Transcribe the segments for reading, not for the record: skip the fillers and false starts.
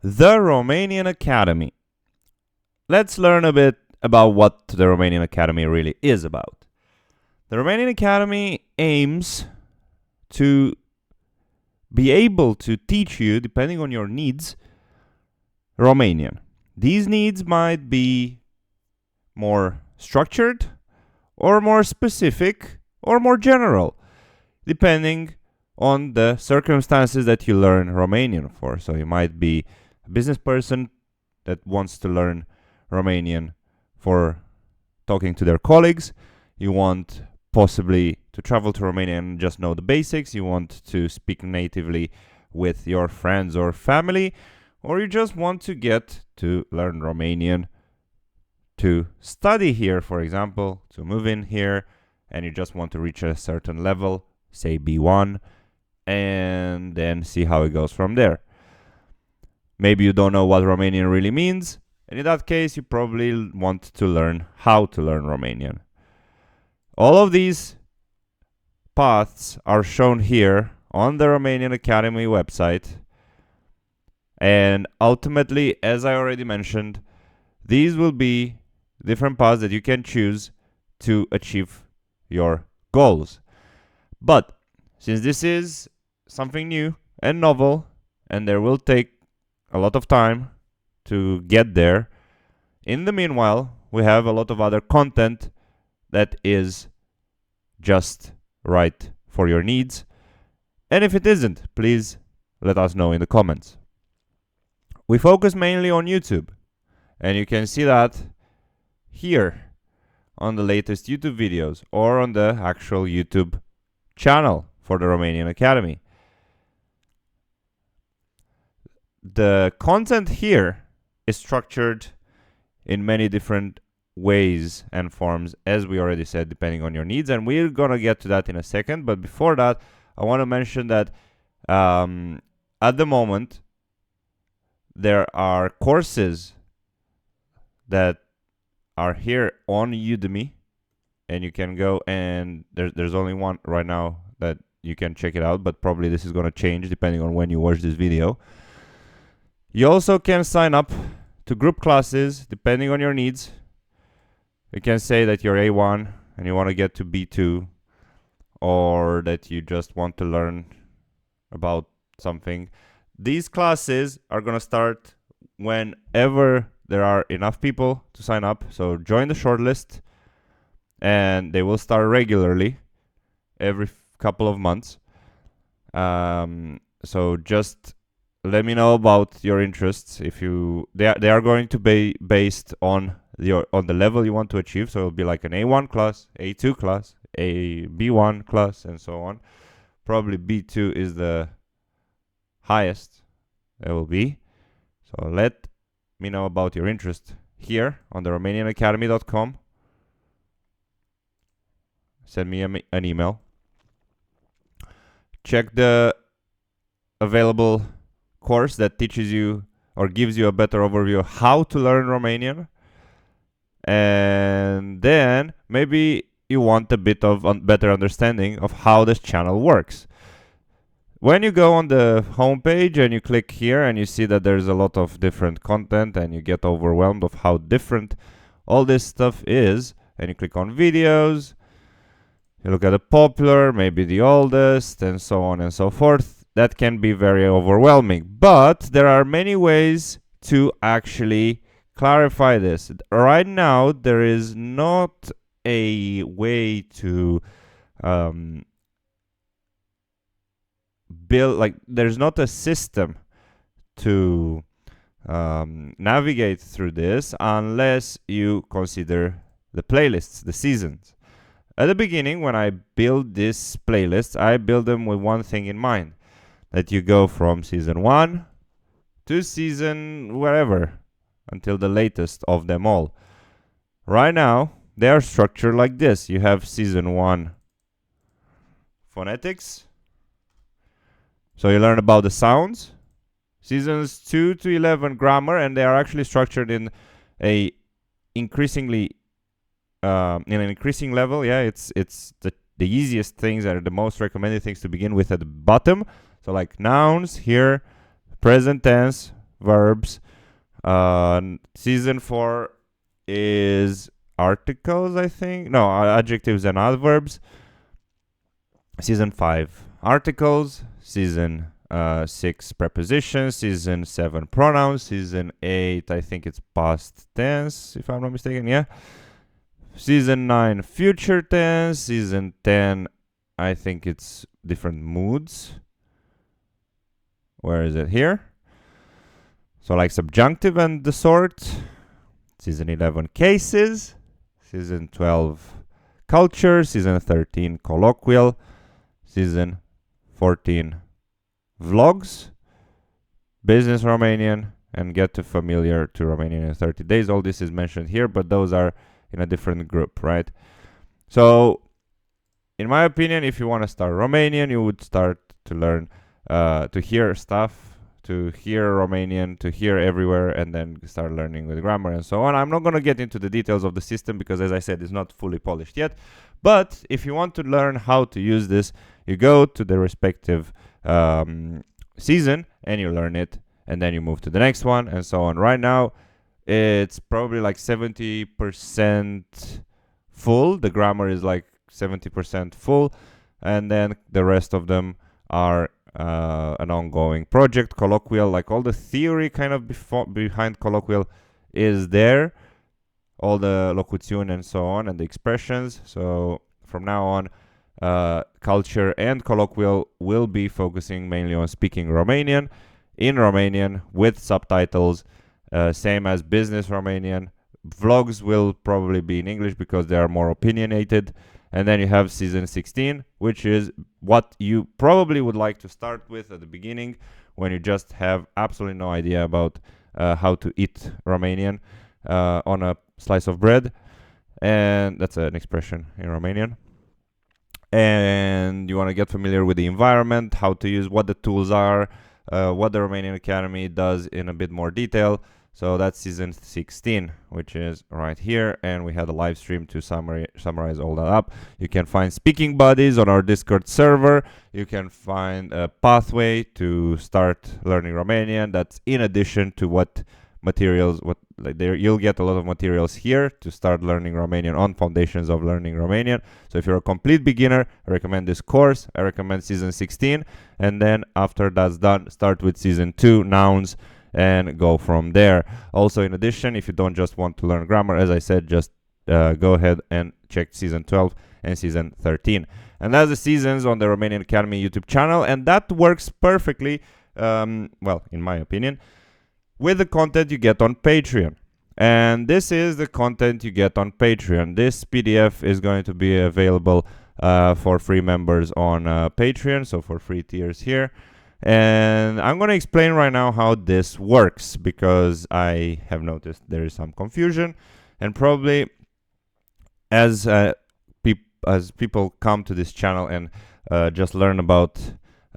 The Romanian Academy. Let's learn a bit about what the Romanian Academy really is about. The Romanian Academy aims to be able to teach you, depending on your needs, Romanian. These needs might be more structured, or more specific, or more general, depending on the circumstances that you learn Romanian for. So you might be a business person that wants to learn Romanian for talking to their colleagues. You want possibly to travel to Romania and just know the basics. You want to speak natively with your friends or family, or you just want to get to learn Romanian to study here, for example, to move in here, and you just want to reach a certain level, say B1, and then see how it goes from there. Maybe you don't know what Romanian really means, and in that case, you probably want to learn how to learn Romanian. All of these paths are shown here on the Romanian Academy website, and ultimately, as I already mentioned, these will be different paths that you can choose to achieve your goals. But since this is something new and novel, and there will take a lot of time to get there, in the meanwhile, we have a lot of other content that is just right for your needs. And if it isn't, please let us know in the comments. We focus mainly on YouTube, and you can see that here on the latest YouTube videos or on the actual YouTube channel for the Romanian Academy. The content here is structured in many different ways and forms, as we already said, depending on your needs, and we're gonna get to that in a second. But before that, I want to mention that at the moment there are courses that are here on Udemy, and you can go, and there's only one right now that you can check it out, but probably this is going to change depending on when you watch this video. You also can sign up to group classes depending on your needs. You can say that you're A1 and you want to get to B2, or that you just want to learn about something. These classes are going to start whenever there are enough people to sign up. So join the shortlist, and they will start regularly every couple of months. So just let me know about your interests. If they are going to be based on the level you want to achieve. So it'll be like an A1 class, A2 class, a B1 class, and so on. Probably B2 is the highest there will be. So let me know about your interest here on the RomanianAcademy.com. Send me an email. Check the available course that teaches you or gives you a better overview of how to learn Romanian. And then maybe you want a bit of better understanding of how this channel works. When you go on the homepage and you click here and you see that there's a lot of different content and you get overwhelmed of how different all this stuff is, and you click on videos, you look at the popular, maybe the oldest, and so on and so forth, that can be very overwhelming. But there are many ways to actually clarify this. Right now, there is not a way to build, like, there's not a system to navigate through this unless you consider the playlists, the seasons. At the beginning, when I build these playlists, I build them with one thing in mind, that you go from season 1 to season wherever until the latest of them all. Right now, they are structured like this. You have season 1 phonetics, so you learn about the sounds. Seasons 2 to 11 grammar, and they are actually structured in a increasingly in an increasing level. Yeah, it's the easiest things are the most recommended things to begin with at the bottom. So like nouns here, present tense, verbs. Season 4 is articles, I think. No, adjectives and adverbs. Season 5, articles. Season 6, prepositions. Season 7, pronouns. Season 8, I think it's past tense, if I'm not mistaken. Yeah. Season 9, future tense. Season 10, I think it's different moods. Where is it? Here. So like subjunctive and the sort. Season 11, cases. Season 12, culture. Season 13, colloquial. Season 14, vlogs. Business Romanian. And get to familiar to Romanian in 30 days. All this is mentioned here, but those are in a different group, right? So, in my opinion, if you want to start Romanian, you would start to learn, to hear stuff, to hear Romanian, to hear everywhere, and then start learning with grammar and so on. I'm not going to get into the details of the system because, as I said, it's not fully polished yet. But if you want to learn how to use this, you go to the respective season and you learn it, and then you move to the next one and so on. Right now, it's probably like 70% full. The grammar is like 70% full, and then the rest of them are an ongoing project. Colloquial, like all the theory kind of behind colloquial is there, all the locution and so on, and the expressions. So from now on, culture and colloquial will be focusing mainly on speaking Romanian, in Romanian, with subtitles, same as business Romanian. Vlogs will probably be in English because they are more opinionated. And then you have season 16, which is what you probably would like to start with at the beginning, when you just have absolutely no idea about how to eat Romanian on a slice of bread. And that's an expression in Romanian. And you want to get familiar with the environment, how to use, what the tools are, what the Romanian Academy does in a bit more detail. So that's season 16, which is right here. And we had a live stream to summarize all that up. You can find speaking buddies on our Discord server. You can find a pathway to start learning Romanian. That's in addition to what materials, you'll get a lot of materials here to start learning Romanian on foundations of learning Romanian. So if you're a complete beginner, I recommend this course. I recommend season 16. And then after that's done, start with season 2, nouns, and go from there. Also, in addition, if you don't just want to learn grammar, as I said, just go ahead and check season 12 and season 13. And that's the seasons on the Romanian Academy YouTube channel. And that works perfectly, well, in my opinion, with the content you get on Patreon. And this is the content you get on Patreon. This PDF is going to be available for free members on Patreon, so for free tiers here. And I'm going to explain right now how this works, because I have noticed there is some confusion, and probably as people come to this channel and just learn about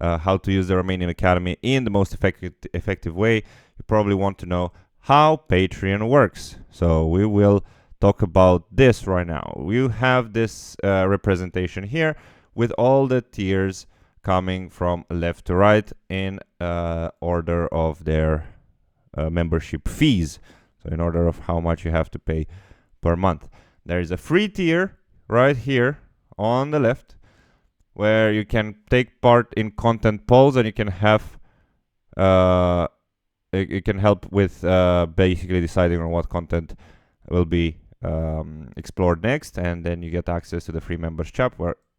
how to use the Romanian Academy in the most effective way, you probably want to know how Patreon works. So we will talk about this right now. We have this representation here with all the tiers coming from left to right in order of their membership fees. So in order of how much you have to pay per month. There is a free tier right here on the left, where you can take part in content polls, and you can have it can help with basically deciding on what content will be explored next, and then you get access to the free members chat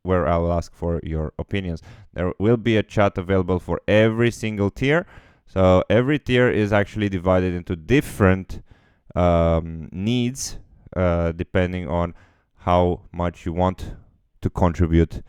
where I will ask for your opinions. There will be a chat available for every single tier. So every tier is actually divided into different needs depending on how much you want to contribute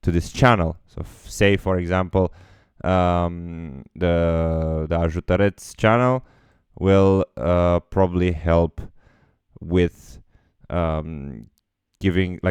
to this channel. So say, for example, the Ajutăreț channel will probably help with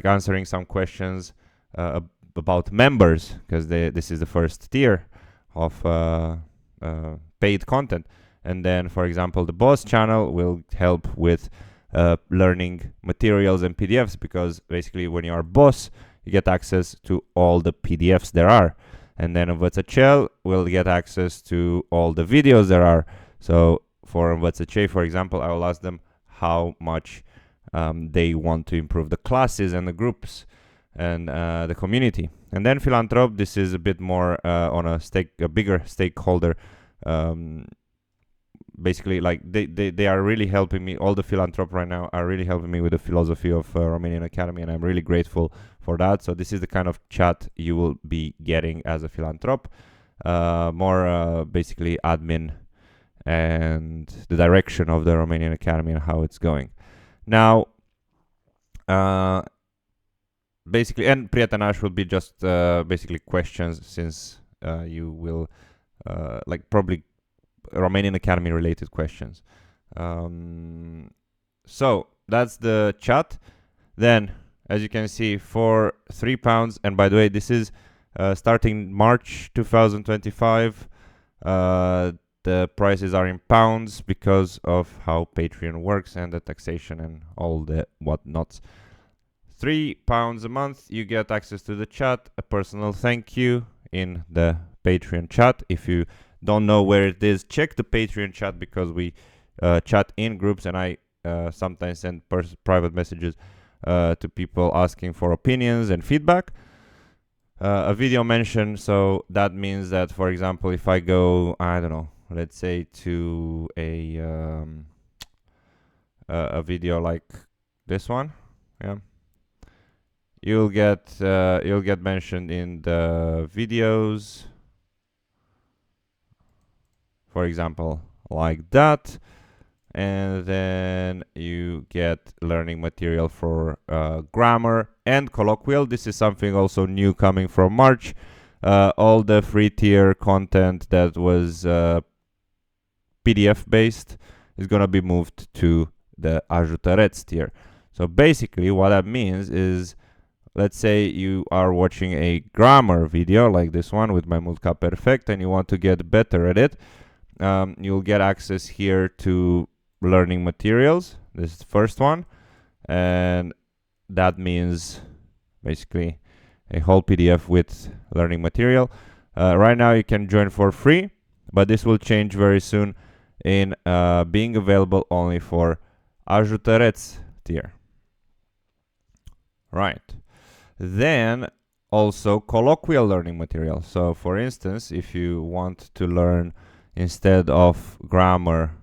answering some questions about members, because this is the first tier of paid content. And then, for example, the boss channel will help with learning materials and PDFs, because basically when you are boss, you get access to all the PDFs there are. And then Învățăcel will get access to all the videos there are. So for VCC, for example, I will ask them how much they want to improve the classes and the groups and the community. And then Philanthrop, this is a bit more on a bigger stakeholder. Basically, like they are really helping me. All the Philanthrop right now are really helping me with the philosophy of Romanian Academy, and I'm really grateful for that. So this is the kind of chat you will be getting as a Philanthrop. More basically admin and the direction of the Romanian Academy and how it's going. Now, basically, and Prietanaș will be just basically questions, since you will like probably Romanian Academy related questions. So that's the chat. Then, as you can see, for £3, and by the way, this is starting March 2025. The prices are in pounds because of how Patreon works and the taxation and all the whatnots. £3 a month, you get access to the chat, a personal thank you in the Patreon chat. If you don't know where it is, check the Patreon chat, because we chat in groups, and I sometimes send private messages to people asking for opinions and feedback. A video mention, so that means that, for example, if I go, I don't know, let's say to a video like this one, yeah, you'll get mentioned in the videos, for example, like that. And then you get learning material for grammar and colloquial. This is something also new coming from March. All the free tier content that was PDF based is going to be moved to the Ajutăreți tier. So basically what that means is, let's say you are watching a grammar video like this one with my mult ca perfect, and you want to get better at it. You'll get access here to learning materials. This is the first one, and that means basically a whole PDF with learning material. Right now you can join for free, but this will change very soon in being available only for Ajutăreți tier. Right. Then also colloquial learning material. So for instance, if you want to learn, instead of grammar,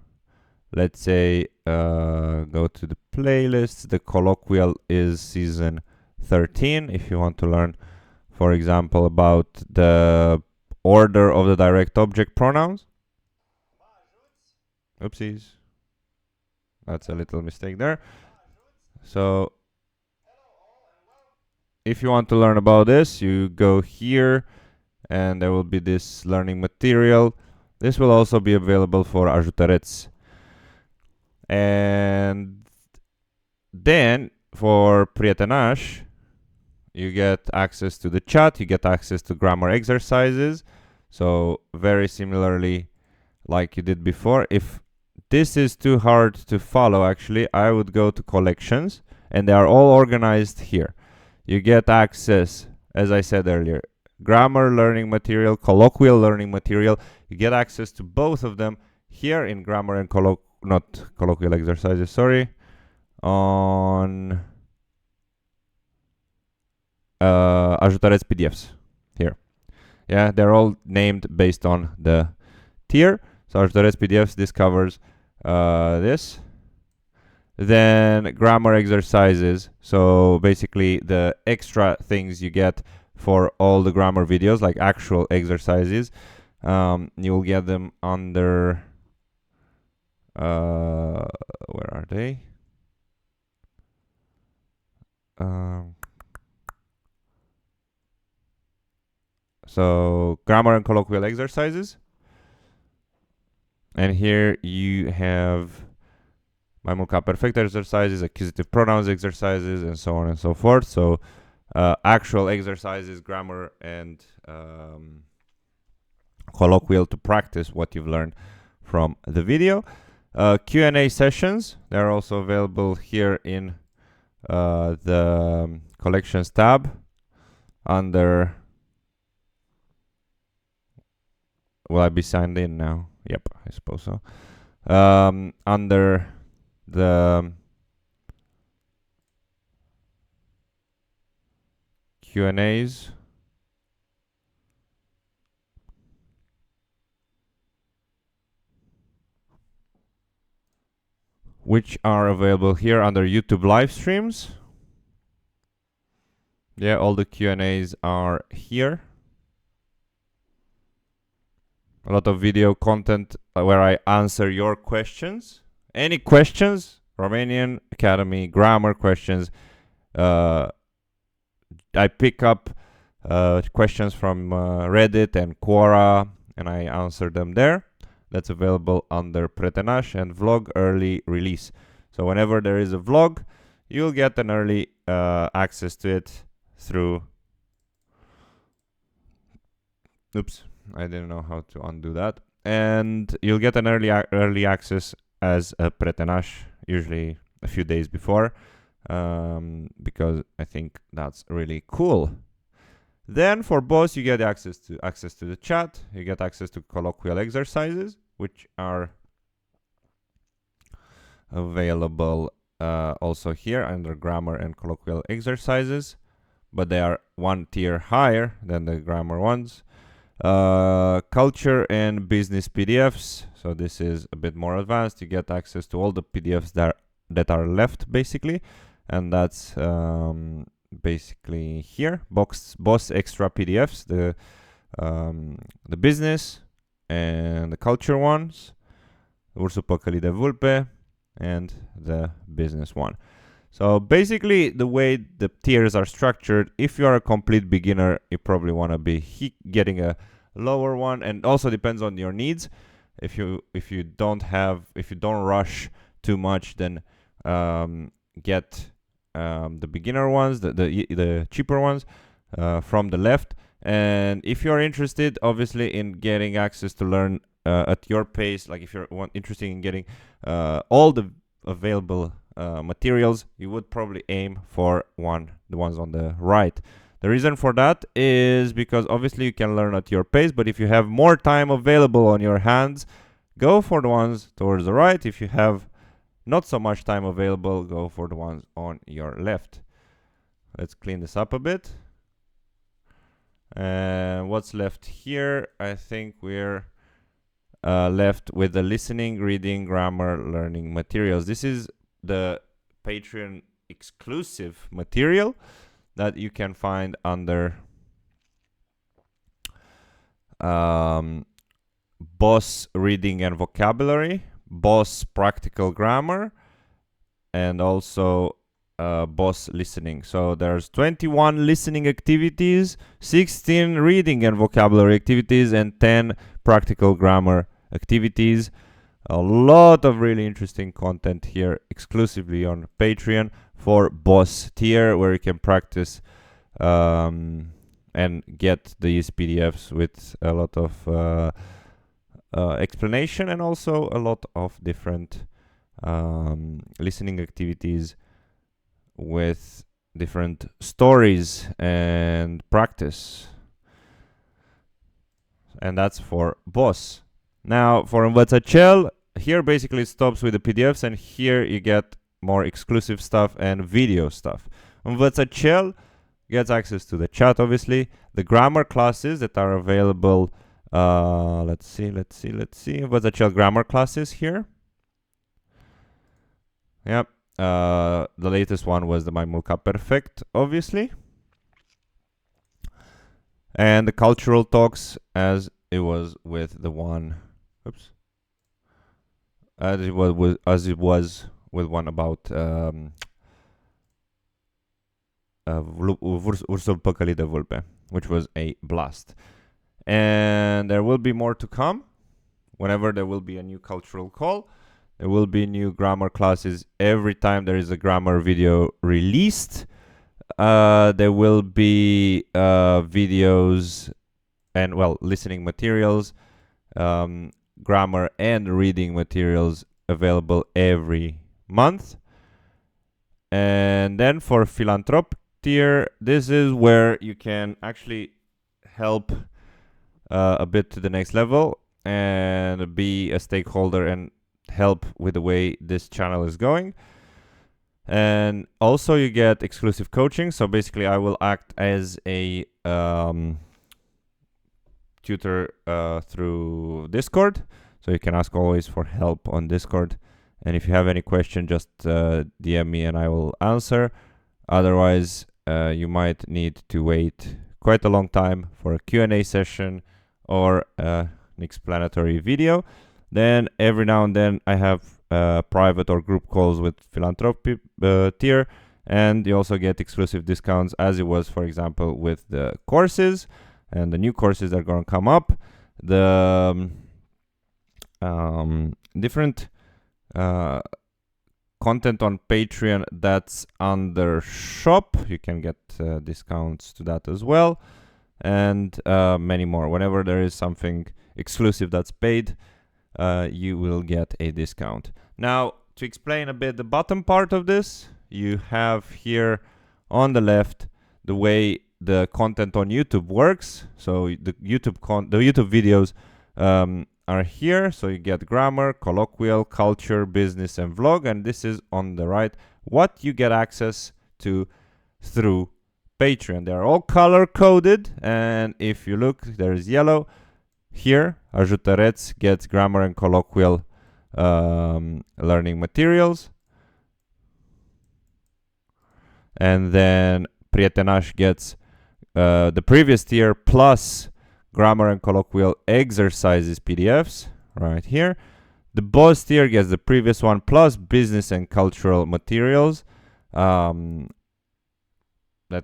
let's say go to the playlist, the colloquial is season 13. If you want to learn, for example, about the order of the direct object pronouns. Oopsies. That's a little mistake there. So if you want to learn about this, you go here and there will be this learning material. This will also be available for Ajutăreți. And then for Prietanaș, you get access to the chat, you get access to grammar exercises. So very similarly like you did before. If this is too hard to follow, actually, I would go to collections, and they are all organized here. You get access, as I said earlier, grammar learning material, colloquial learning material. You get access to both of them here in grammar and not colloquial exercises, sorry, on Ajutăreți PDFs here. Yeah, they're all named based on the tier. So Ajutăreți PDFs, this covers this. Then grammar exercises, so basically the extra things you get for all the grammar videos, like actual exercises, you'll get them under where are they? So grammar and colloquial exercises, and here you have my mult ca perfect exercises, accusative pronouns exercises, and so on and so forth. So actual exercises, grammar and colloquial, to practice what you've learned from the video. Q&A sessions, they're also available here in the collections tab under... Will I be signed in now? Yep, I suppose so. Under the Q&As. Which are available here under YouTube live streams. Yeah, all the Q&As are here. A lot of video content where I answer your questions. Any questions? Romanian Academy grammar questions. I pick up questions from Reddit and Quora, and I answer them there. That's available under Pretenaș and vlog early release. So whenever there is a vlog, you'll get an early access to it through... Oops, I didn't know how to undo that. And you'll get an early access as a Pretenaș, usually a few days before, because I think that's really cool. Then for boss, you get access to the chat. You get access to colloquial exercises, which are available also here under grammar and colloquial exercises, but they are one tier higher than the grammar ones. Culture and business PDFs. So this is a bit more advanced. You get access to all the PDFs that are left, basically, and that's basically here. Boss extra PDFs, the business and the culture ones, Ursul Păcălit de Vulpe, and the business one. So basically, the way the tiers are structured, if you are a complete beginner, you probably want to be getting a lower one, and also depends on your needs. If you don't rush too much, then get the beginner ones, the cheaper ones from the left. And if you're interested, obviously, in getting access to learn at your pace, like if you're interested in getting all the available materials, you would probably aim for the ones on the right. The reason for that is because obviously you can learn at your pace, but if you have more time available on your hands, go for the ones towards the right. If you have not so much time available, go for the ones on your left. Let's clean this up a bit. And what's left here? I think we're left with the listening, reading, grammar, learning materials. This is the Patreon exclusive material that you can find under Boss Reading and Vocabulary, Boss Practical Grammar, and also Boss Listening. So there's 21 listening activities, 16 reading and vocabulary activities, and 10 practical grammar activities. A lot of really interesting content here exclusively on Patreon for Boss tier, where you can practice and get these PDFs with a lot of explanation, and also a lot of different listening activities with different stories and practice. And that's for Boss. Now for Învățăcel, here basically it stops with the PDFs, and here you get more exclusive stuff and video stuff. Învățăcel gets access to the chat, obviously, the grammar classes that are available. Let's see. Învățăcel grammar classes here. Yep. The latest one was the Mai Mult Ca Perfect, obviously. And the cultural talks, as it was with the one... Oops. As it was with one about Ursul Păcălit de Vulpe, which was a blast. And there will be more to come. Whenever there will be a new cultural call, there will be new grammar classes every time there is a grammar video released. There will be videos and, well, listening materials, grammar and reading materials available every month. And then for Philanthrop tier, this is where you can actually help a bit to the next level. and be a stakeholder and help with the way this channel is going. And also you get exclusive coaching. So basically I will act as a tutor through Discord. So you can ask always for help on Discord. And if you have any question, just DM me and I will answer. Otherwise, you might need to wait quite a long time for a Q&A session or an explanatory video. Then every now and then I have private or group calls with philanthropy tier, and you also get exclusive discounts, as it was, for example, with the courses and the new courses that are going to come up. The different content on Patreon that's under shop, you can get discounts to that as well, and many more. Whenever there is something exclusive that's paid, you will get a discount. Now, to explain a bit the bottom part of this, you have here on the left the way the content on YouTube works. So the YouTube videos are here. So you get grammar, colloquial, culture, business, and vlog. And this is on the right what you get access to through Patreon. They are all color coded, and if you look, there is yellow. Here, Ajutăreț gets grammar and colloquial learning materials. And then Prietenaș gets the previous tier plus grammar and colloquial exercises PDFs right here. The boss tier gets the previous one plus business and cultural materials that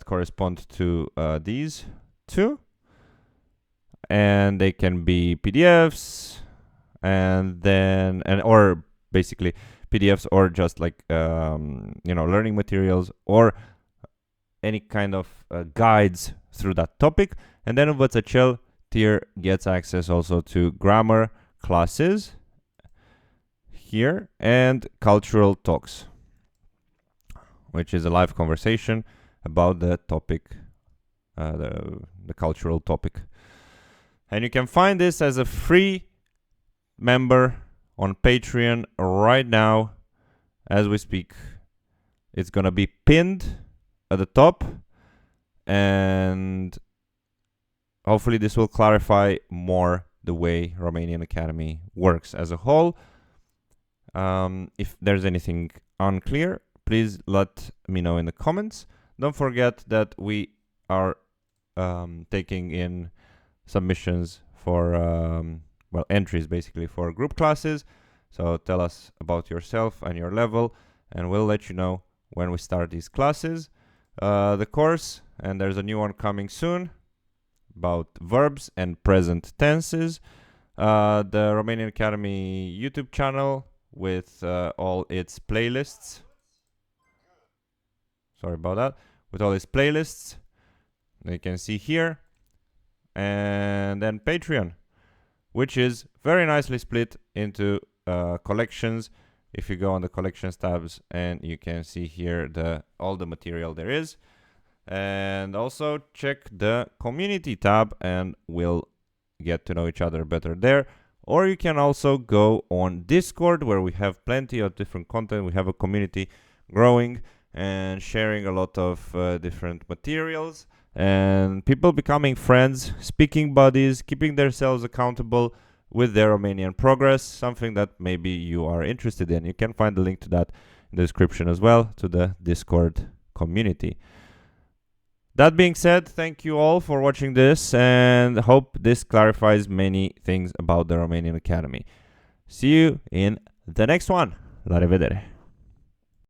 correspond to these two. And they can be PDFs or basically PDFs or just like learning materials or any kind of guides through that topic. And then Învățăcel tier gets access also to grammar classes here and cultural talks, which is a live conversation about the topic, the cultural topic. And you can find this as a free member on Patreon right now as we speak. It's going to be pinned at the top, and hopefully this will clarify more the way Romanian Academy works as a whole. If there's anything unclear, please let me know in the comments. Don't forget that we are taking in submissions for entries basically for group classes. So tell us about yourself and your level, and we'll let you know when we start these classes. The course, and there's a new one coming soon about verbs and present tenses. The Romanian Academy YouTube channel with all its playlists. Sorry about that. With all its playlists, you can see here. And then Patreon, which is very nicely split into collections. If you go on the collections tabs, and you can see here all the material there is. And also check the community tab, and we'll get to know each other better there. Or you can also go on Discord, where we have plenty of different content. We have a community growing and sharing a lot of different materials, and people becoming friends, speaking buddies, keeping themselves accountable with their Romanian progress, something that maybe you are interested in. You can find the link to that in the description as well, to the Discord community. That being said, thank you all for watching this, and hope this clarifies many things about the Romanian Academy. See you in the next one. La revedere!